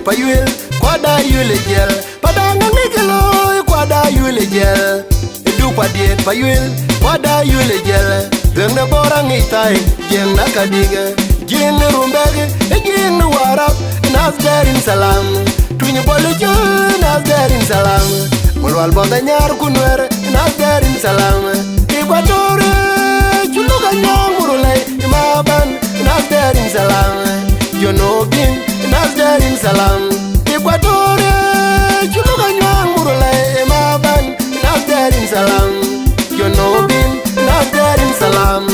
payuel kwada yule gel padanga ngikelo kwada yule gel du padiet payuel kwada yule gel dengna bora ngitai jeng nakadiga jeng rumbege jeng warap nasdarin salam tunya bolejo nasdarin salam mulwal bonda nyar kunwer nasdarin salam Equatore chuluga nyamurulay imaban nasdarin salam Jonogin nasdarin salam Equatore chuluga nyamurulay imaban nasdarin salam Jonogin nasdarin salam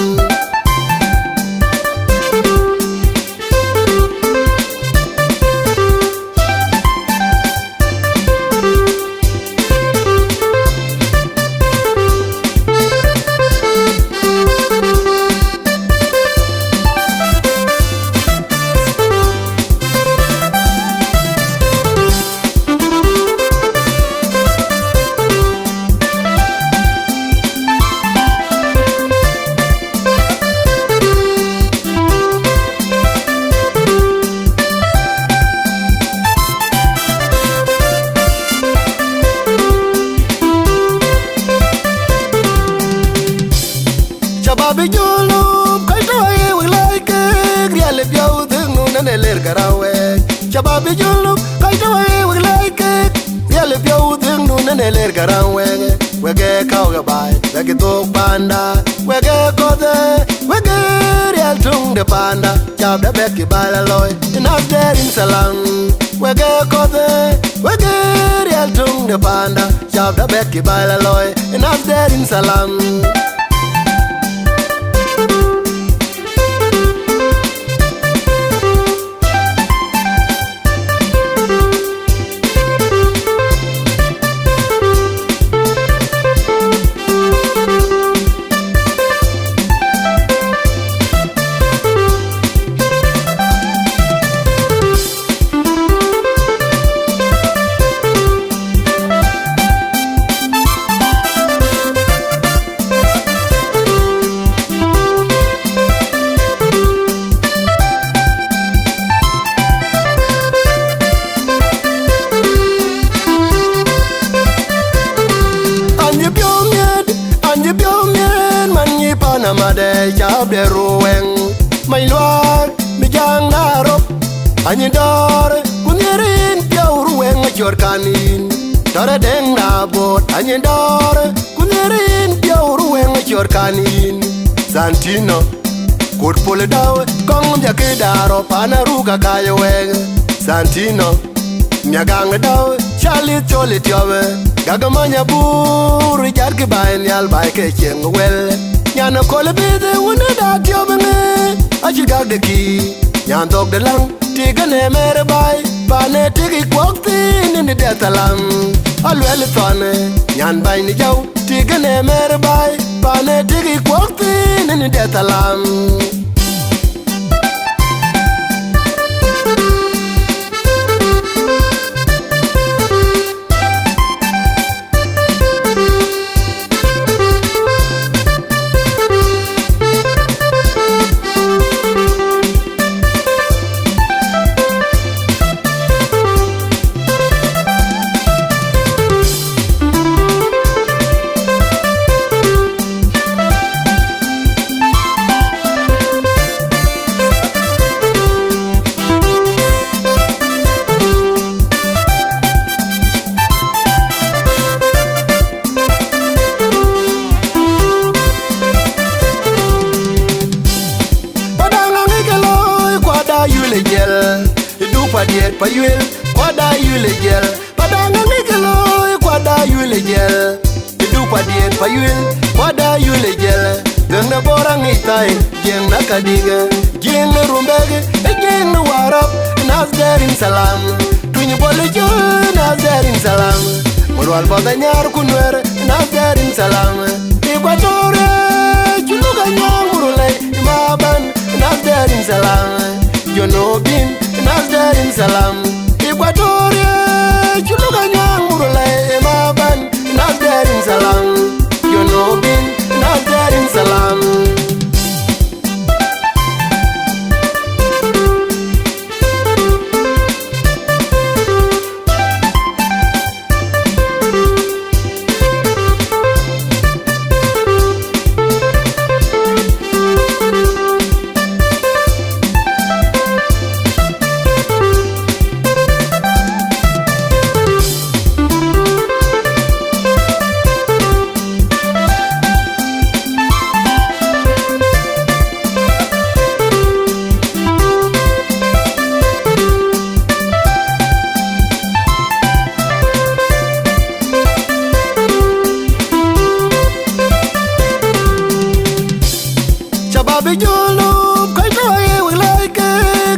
Babi jolo kai toy we like grial biao dunu nane ler garawe Chababi jolo kai toy we like grial biao dunu nane ler garawe wege kauga bai wege dog banda wege kode wege real tung de panda chab da beki bala loy nasdarin salam wege kode wege real tung de panda chab da beki bala loy nasdarin salam Namade chab de rueng mai loar mi jang narop anyi dor kunyerin piau rueng chor kanin dore deng na bot anyi dor kunyerin piau rueng chor kanin Santino kut pole daw kong ja ke daro panaruga kayo weng Santino miagang daw chali choli tiowe gagamanya buru jar ke bain yal bai ke cheng wel Nyana kole bide wune da tiobenge Achi gag de ki Nyan dog de lang Tiga ne mere bay Pane tigi kwakti Nini de talam Alwele tone Nyan bay ni jaw Tiga ne mere bay Pane tigi kwakti Nini de talam Padiet payuel kwada yule gel padanga ngikelo kwada yule gel du padiet payuel kwada yule gel dengna bora ngitai jeng nakadiga jeng rumbege jeng warap nasdarin salam tunya bolejo nasdarin salam mulwal bonda nyar kunwer nasdarin salam Equatore chuluga nyamurulay imaban nasdarin salam Jonogin nasdarin salam Equatore chuluga nyamurulay imaban nasdarin salam Jonogin nasdarin salam Shababi julu kaitoe like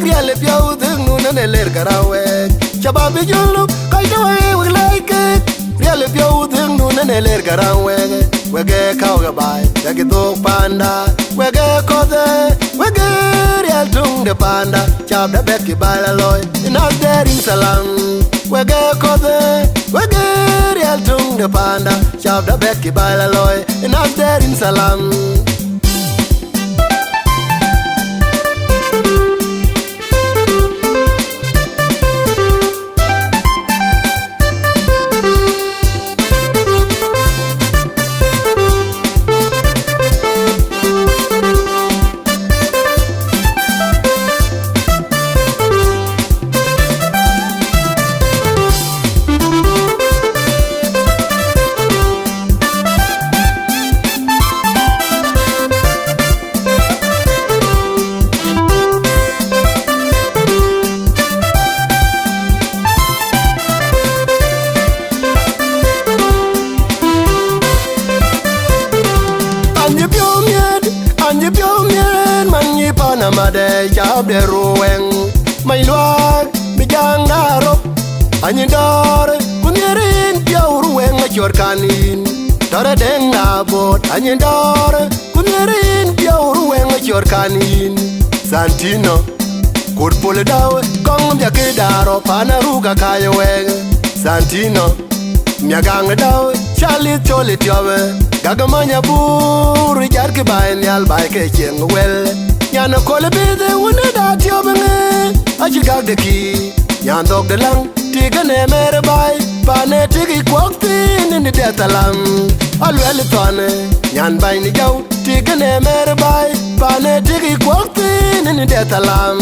Griale piau thing nune ler karawe Shababi julu kaitoe like Griale piau thing nune ler karawe Wege kauga bai Yagi dog panda Wege kode Wege real tung de panda Chab da beki bai la loy Inas der in salam Wege kode Wege real tung de panda Chab da beki bai la loy Inas der in salam Made chab de rueng mai luar mi jang darop anyi dor kunyerin piau rueng chor kanin dore denga bot anyi dor kunyerin piau rueng chor kanin Santino kur pole daw kong ya ke daro pana ruga kayo weg Santino myagang daw chali chole tiobe gagamanya buru jar ke bain yal bai ke cheng wel Yana kole bide wune da tiobenge Achi gag de ki Nyan dog de lang Tiga ne mere bai Pane tigi kwakti Nini de talam Alwele tone Nyan bai ni jaw Tiga ne mere bai Pane tigi kwakti Nini de talam